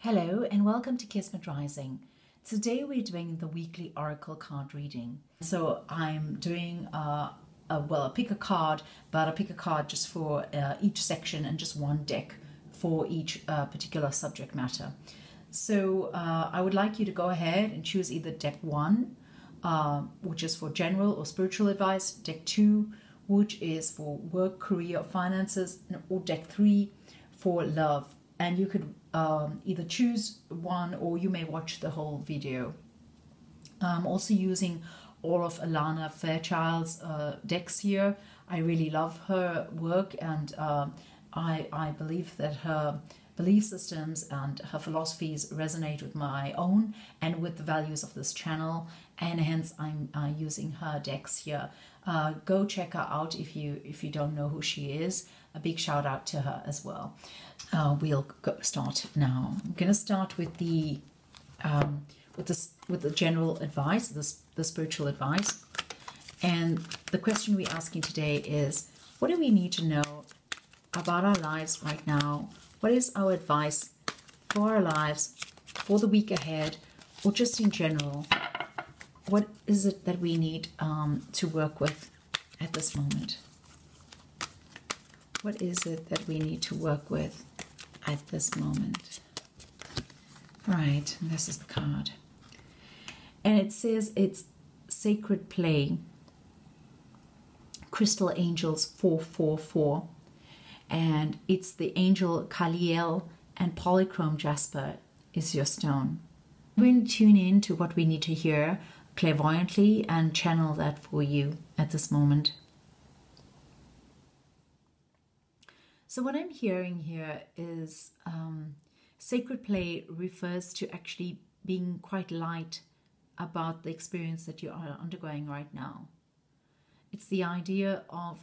Hello and welcome to Kismet Rising. Today we're doing the weekly oracle card reading. So I'm doing I pick a card, but I pick a card just for each section and just one deck for each particular subject matter. So I would like you to go ahead and choose either deck 1, which is for general or spiritual advice, deck 2, which is for work, career, or finances, or deck 3 for love. And you could either choose one or you may watch the whole video. I'm also using all of Alana Fairchild's decks here. I really love her work, and I believe that her belief systems and her philosophies resonate with my own and with the values of this channel, and hence I'm using her decks here. Go check her out if you don't know who she is. A big shout out to her as well. We'll start now. I'm going to start with the general advice, the spiritual advice, and the question we're asking today is: what do we need to know about our lives right now? What is our advice for our lives for the week ahead, or just in general? What is it that we need to work with at this moment? What is it that we need to work with at this moment? All right, and this is the card. And it says it's Sacred Play, Crystal Angels 444. And it's the angel Kaliel, and polychrome jasper is your stone. We're going to tune in to what we need to hear clairvoyantly and channel that for you at this moment. So what I'm hearing here is sacred play refers to actually being quite light about the experience that you are undergoing right now. It's the idea of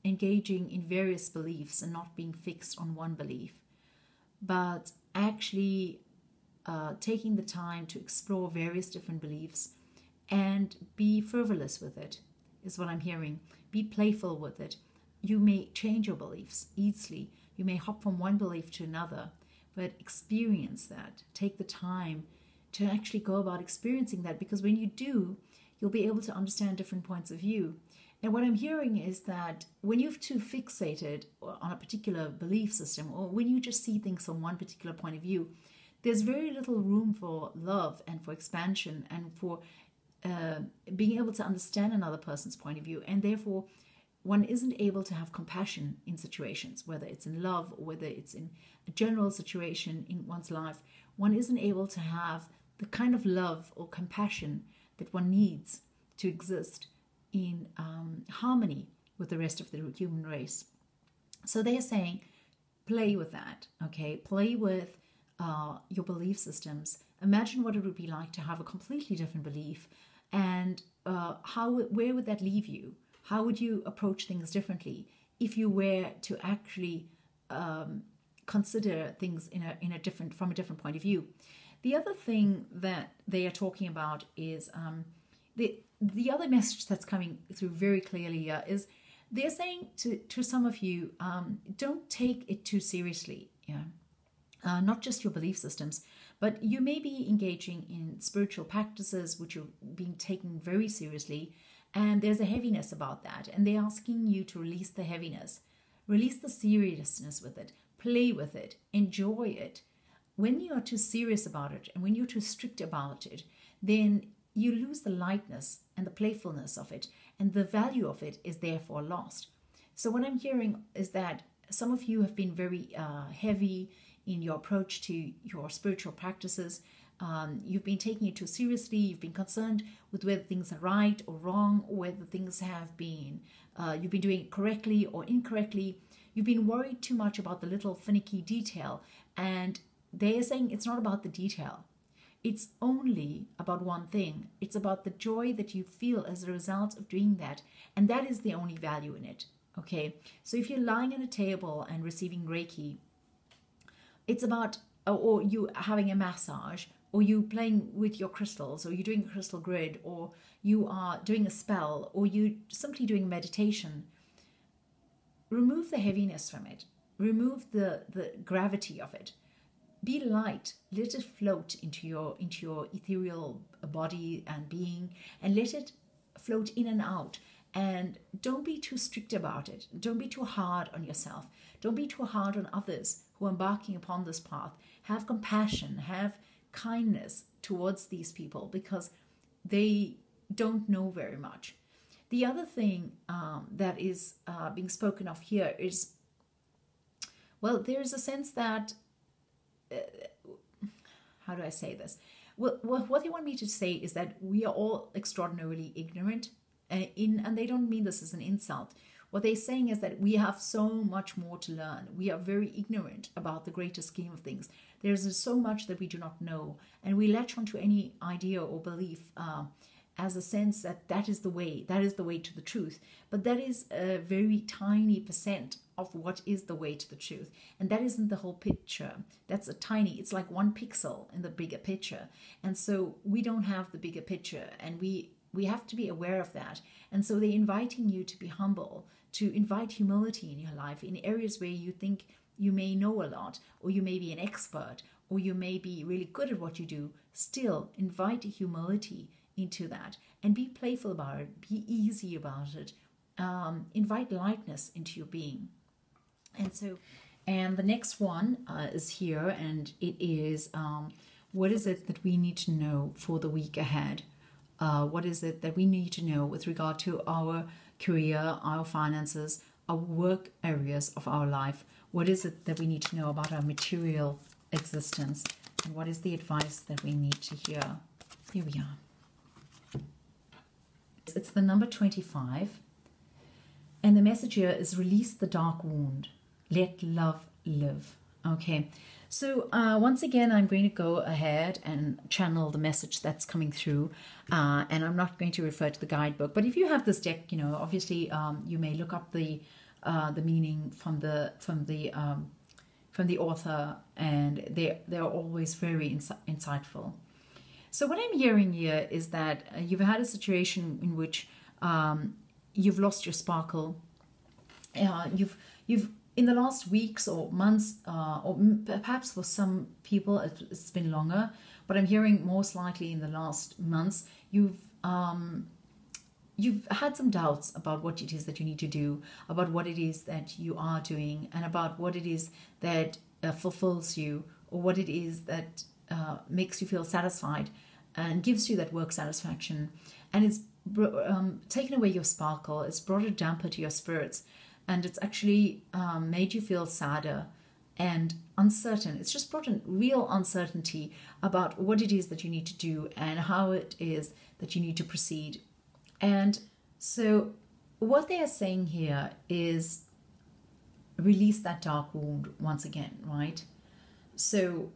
engaging in various beliefs and not being fixed on one belief, but actually taking the time to explore various different beliefs and be frivolous with it, is what I'm hearing. Be playful with it. You may change your beliefs easily. You may hop from one belief to another, but experience that. Take the time to actually go about experiencing that, because when you do, you'll be able to understand different points of view. And what I'm hearing is that when you're too fixated on a particular belief system, or when you just see things from one particular point of view, there's very little room for love and for expansion and for being able to understand another person's point of view. And therefore, one isn't able to have compassion in situations, whether it's in love or whether it's in a general situation in one's life. One isn't able to have the kind of love or compassion that one needs to exist in harmony with the rest of the human race. So they're saying, play with that, okay? Play with your belief systems. Imagine what it would be like to have a completely different belief, and where would that leave you? How would you approach things differently if you were to actually consider things from a different point of view? The other thing that they are talking about is the other message that's coming through very clearly is they're saying to some of you, don't take it too seriously. Yeah, not just your belief systems, but you may be engaging in spiritual practices which are being taken very seriously. And there's a heaviness about that. And they're asking you to release the heaviness, release the seriousness with it, play with it, enjoy it. When you are too serious about it and when you're too strict about it, then you lose the lightness and the playfulness of it, and the value of it is therefore lost. So what I'm hearing is that some of you have been very heavy in your approach to your spiritual practices. You've been taking it too seriously. You've been concerned with whether things are right or wrong, or whether things have been, you've been doing it correctly or incorrectly. You've been worried too much about the little finicky detail. And they're saying it's not about the detail. It's only about one thing. It's about the joy that you feel as a result of doing that. And that is the only value in it. Okay. So if you're lying on a table and receiving Reiki, it's about, or you having a massage, or you playing with your crystals, or you're doing a crystal grid, or you are doing a spell, or you simply doing meditation, remove the heaviness from it. Remove the gravity of it. be light, let it float into your ethereal body and being, and let it float in and out. And don't be too strict about it. Don't be too hard on yourself. Don't be too hard on others who are embarking upon this path. Have compassion, have kindness towards these people, because they don't know very much. The other thing that is being spoken of here is, well, there's a sense that, how do I say this? Well, what they want me to say is that we are all extraordinarily ignorant, and they don't mean this as an insult. What they're saying is that we have so much more to learn. We are very ignorant about the greater scheme of things. There's so much that we do not know, and we latch onto any idea or belief as a sense that that is the way to the truth. But that is a very tiny percent of what is the way to the truth, and that isn't the whole picture. That's it's like one pixel in the bigger picture, and so we don't have the bigger picture, and we have to be aware of that. And so they're inviting you to be humble, to invite humility in your life in areas where you think you may know a lot, or you may be an expert, or you may be really good at what you do. Still, invite humility into that, and be playful about it, be easy about it, invite lightness into your being. And the next one is here, and it is, what is it that we need to know for the week ahead? What is it that we need to know with regard to our career, our finances, our work areas of our life? What is it that we need to know about our material existence? And what is the advice that we need to hear? Here we are. It's the number 25. And the message here is release the dark wound. Let love live. Okay. So once again, I'm going to go ahead and channel the message that's coming through, and I'm not going to refer to the guidebook. But if you have this deck, obviously you may look up the meaning from the author, and they're always very insightful. So what I'm hearing here is that you've had a situation in which you've lost your sparkle. You've in the last weeks or months, or perhaps for some people it's been longer, but I'm hearing most likely in the last months, you've had some doubts about what it is that you need to do, about what it is that you are doing, and about what it is that fulfills you, or what it is that makes you feel satisfied and gives you that work satisfaction. And it's taken away your sparkle, it's brought a damper to your spirits, and it's actually made you feel sadder and uncertain. It's just brought a real uncertainty about what it is that you need to do and how it is that you need to proceed. And so what they are saying here is release that dark wound once again, right? So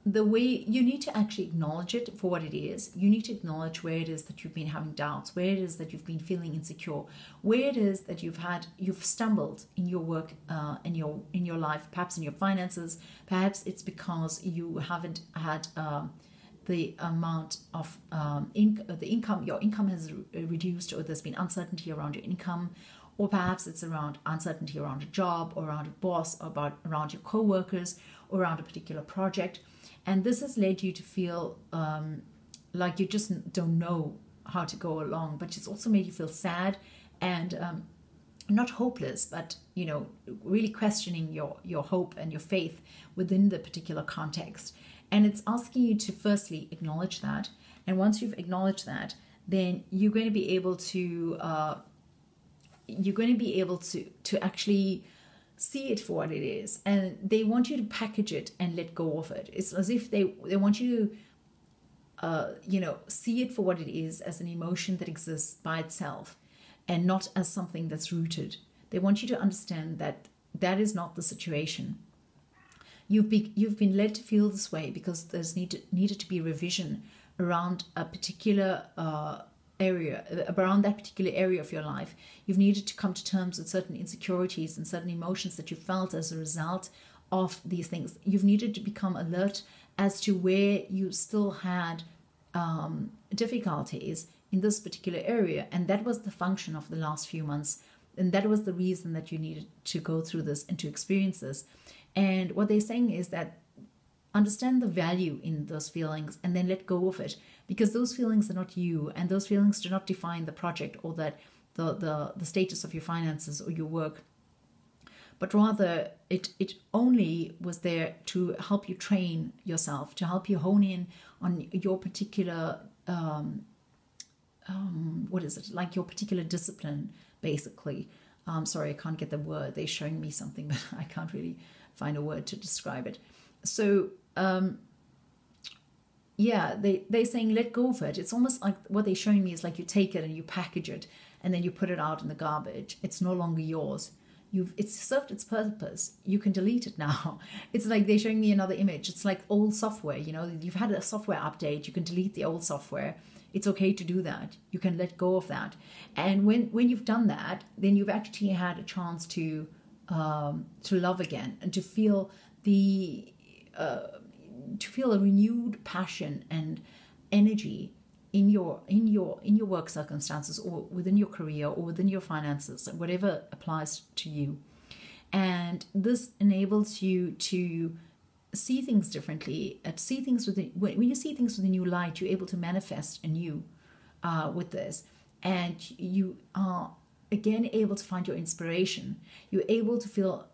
the way you need to actually acknowledge it for what it is. You need to acknowledge where it is that you've been having doubts, where it is that you've been feeling insecure, where it is that you've stumbled in your work, in your life, perhaps in your finances. Perhaps it's because you haven't had the amount of income. Your income has reduced, or there's been uncertainty around your income, or perhaps it's around uncertainty around a job, or around a boss, or around your co-workers, or around a particular project. And this has led you to feel like you just don't know how to go along, but it's also made you feel sad and not hopeless, but really questioning your hope and your faith within the particular context. And it's asking you to firstly acknowledge that, and once you've acknowledged that, then you're going to be able to actually see it for what it is. And they want you to package it and let go of it. It's as if they want you to see it for what it is, as an emotion that exists by itself and not as something that's rooted. They want you to understand that that is not the situation. You've been led to feel this way because there's needed to be revision around a particular around that particular area of your life. You've needed to come to terms with certain insecurities and certain emotions that you felt as a result of these things. You've needed to become alert as to where you still had difficulties in this particular area, and that was the function of the last few months, and that was the reason that you needed to go through this and to experience this. And what they're saying is that understand the value in those feelings, and then let go of it, because those feelings are not you, and those feelings do not define the project or that the status of your finances or your work, but rather it only was there to help you train yourself, to help you hone in on your particular what is it, like your particular discipline, basically. Sorry, I can't get the word. They're showing me something, but I can't really find a word to describe it. So yeah, they're saying let go of it. It's almost like what they're showing me is like you take it and you package it and then you put it out in the garbage. It's no longer yours. It's served its purpose. You can delete it now. It's like they're showing me another image. It's like old software. You know, you've had a software update. You can delete the old software. It's okay to do that. You can let go of that. And when you've done that, then you've actually had a chance to love again and to feel a renewed passion and energy in your work circumstances, or within your career, or within your finances, whatever applies to you. And this enables you to see things differently, see things when you see things with a new light, you're able to manifest anew with this, and you are again able to find your inspiration. You're able to feel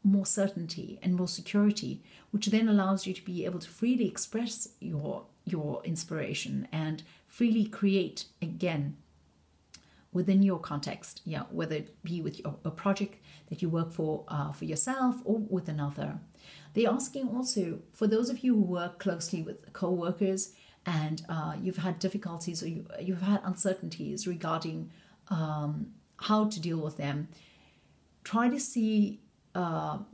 more certainty and more security, which then allows you to be able to freely express your inspiration and freely create again within your context, whether it be with a project that you work for yourself or with another. They're asking also, for those of you who work closely with co-workers and you've had difficulties or you've had uncertainties regarding how to deal with them, try to see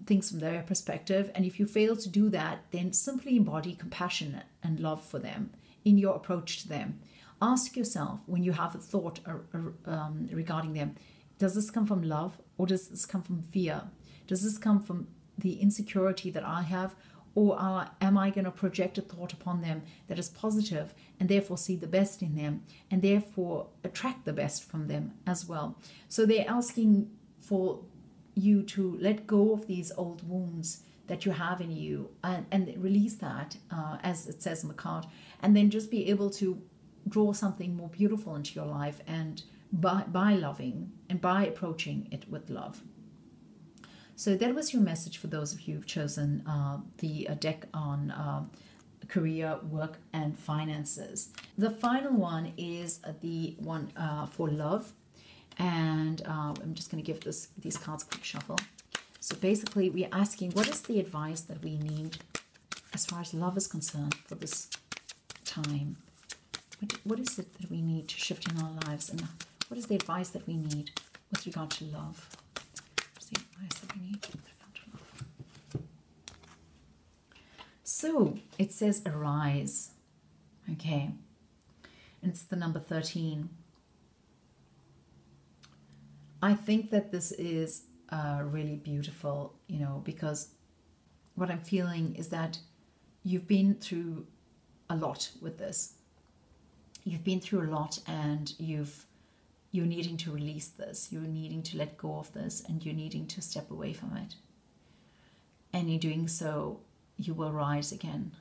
things from their perspective. And if you fail to do that, then simply embody compassion and love for them in your approach to them. Ask yourself, when you have a thought regarding them, does this come from love or does this come from fear? Does this come from the insecurity that I have, or am I going to project a thought upon them that is positive and therefore see the best in them and therefore attract the best from them as well? So they're asking for you to let go of these old wounds that you have in you and release that, as it says in the card, and then just be able to draw something more beautiful into your life, and by loving and by approaching it with love. So that was your message for those of you who've chosen the deck on career, work, and finances. The final one is the one for love. And I'm just going to give these cards a quick shuffle. So basically, we're asking, what is the advice that we need as far as love is concerned for this time? What is it that we need to shift in our lives? And what is the advice that we need with regard to love? What's the advice that we need with regard to love? So it says arise. Okay. And it's the number 13. I think that this is really beautiful, because what I'm feeling is that you've been through a lot with this. You've been through a lot, and you're needing to release this. You're needing to let go of this, and you're needing to step away from it. And in doing so, you will rise again.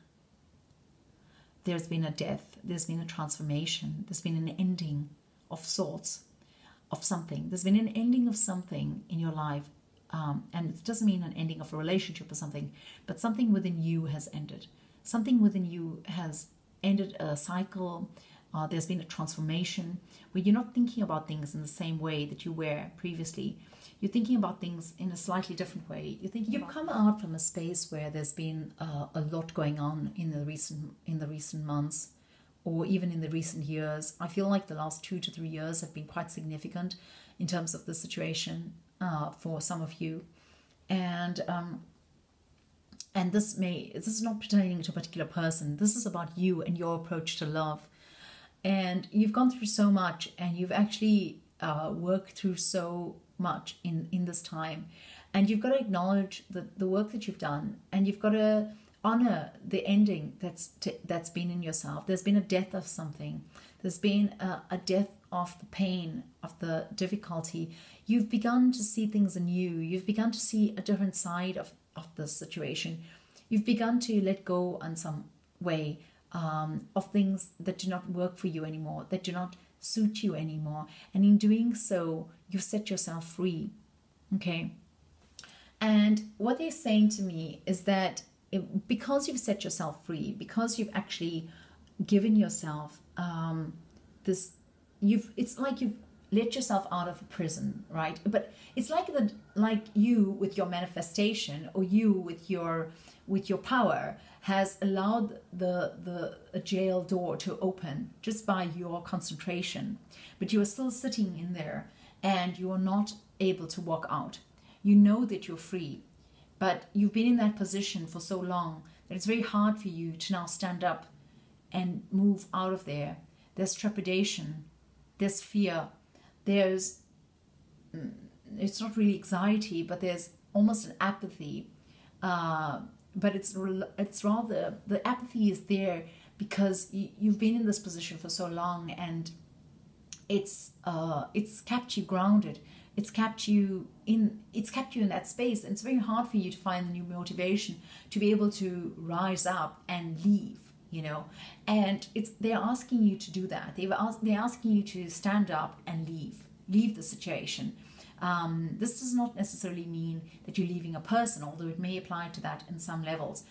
There's been a death. There's been a transformation. There's been an ending of sorts. Of something. There's been an ending of something in your life, and it doesn't mean an ending of a relationship or something, but something within you has ended. Something within you has ended a cycle. There's been a transformation where you're not thinking about things in the same way that you were previously. You're thinking about things in a slightly different way. You've come out from a space where there's been a lot going on in the recent months, or even in the recent years. I feel like the last 2 to 3 years have been quite significant in terms of the situation for some of you. And this is not pertaining to a particular person. This is about you and your approach to love. And you've gone through so much, and you've actually worked through so much in this time. And you've got to acknowledge the work that you've done, and you've got to honor the ending that's been in yourself. There's been a death of something. There's been a death of the pain, of the difficulty. You've begun to see things anew. You've begun to see a different side of the situation. You've begun to let go in some way of things that do not work for you anymore, that do not suit you anymore. And in doing so, you've set yourself free. Okay. And what they're saying to me is that because you've set yourself free, because you've actually given yourself it's like you've let yourself out of a prison, right? But it's like you with your manifestation, or you with your power, has allowed the jail door to open just by your concentration. But you are still sitting in there, and you are not able to walk out. You know that you're free, but you've been in that position for so long that it's very hard for you to now stand up and move out of there. There's trepidation, there's fear, it's not really anxiety, but there's almost an apathy. But it's rather, the apathy is there because you've been in this position for so long, and it's kept you grounded. It's kept you in that space, and it's very hard for you to find the new motivation to be able to rise up and leave, and they're asking you to do that. They're asking you to stand up and leave the situation. This does not necessarily mean that you're leaving a person, although it may apply to that on some levels.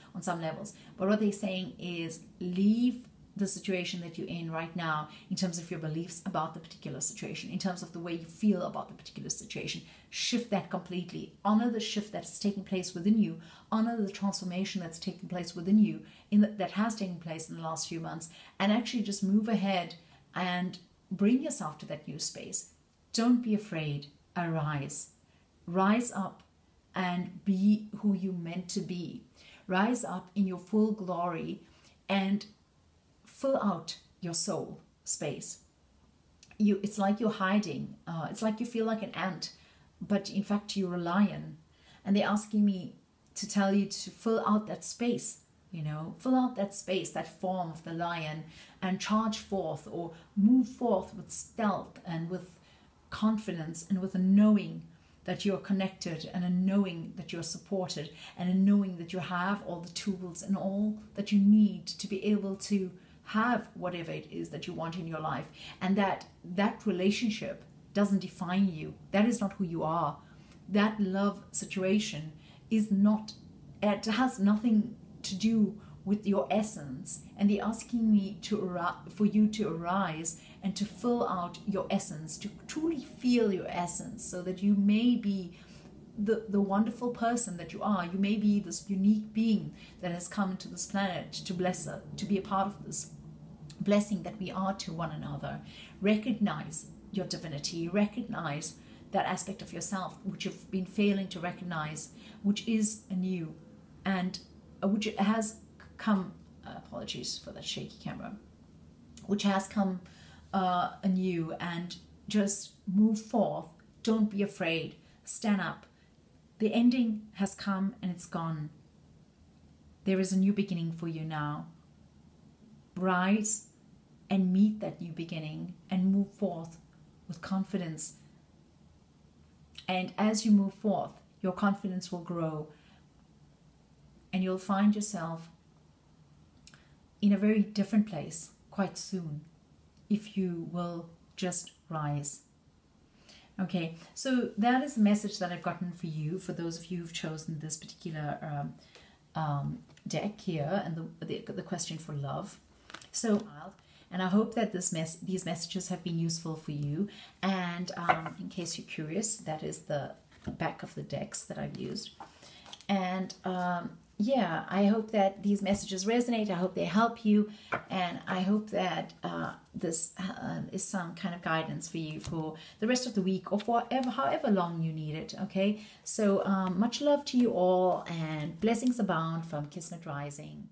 But what they're saying is leave the situation that you're in right now, in terms of your beliefs about the particular situation, in terms of the way you feel about the particular situation. Shift that completely. Honor the shift that's taking place within you. Honor the transformation that's taking place within you, that has taken place in the last few months, and actually just move ahead and bring yourself to that new space. Don't be afraid. Arise. Rise up and be who you meant to be. Rise up in your full glory and fill out your soul space. It's like you're hiding. It's like you feel like an ant, but in fact you're a lion. And they're asking me to tell you to fill out that space. Fill out that space, that form of the lion, and charge forth, or move forth with stealth and with confidence, and with a knowing that you're connected, and a knowing that you're supported, and a knowing that you have all the tools and all that you need to be able to have whatever it is that you want in your life, and that relationship doesn't define you. That is not who you are. That love situation it has nothing to do with your essence. And they're asking me for you to arise and to fill out your essence, to truly feel your essence, so that you may be the wonderful person that you are. You may be this unique being that has come into this planet to bless us, to be a part of this blessing that we are to one another. Recognize your divinity. Recognize that aspect of yourself which you've been failing to recognize, which is anew, and which has come, apologies for that shaky camera, which has come anew, and just move forth. Don't be afraid. Stand up. The ending has come and it's gone. There is a new beginning for you now. Rise and meet that new beginning and move forth with confidence. And as you move forth, your confidence will grow, and you'll find yourself in a very different place quite soon, if you will just rise. Okay, so that is the message that I've gotten for you, for those of you who've chosen this particular deck here, and the question for love. So, and I hope that these messages have been useful for you. And in case you're curious, that is the back of the decks that I've used. And yeah, I hope that these messages resonate. I hope they help you, and I hope that this is some kind of guidance for you for the rest of the week, or for however long you need it. Okay, so much love to you all, and blessings abound from Kismet Rising.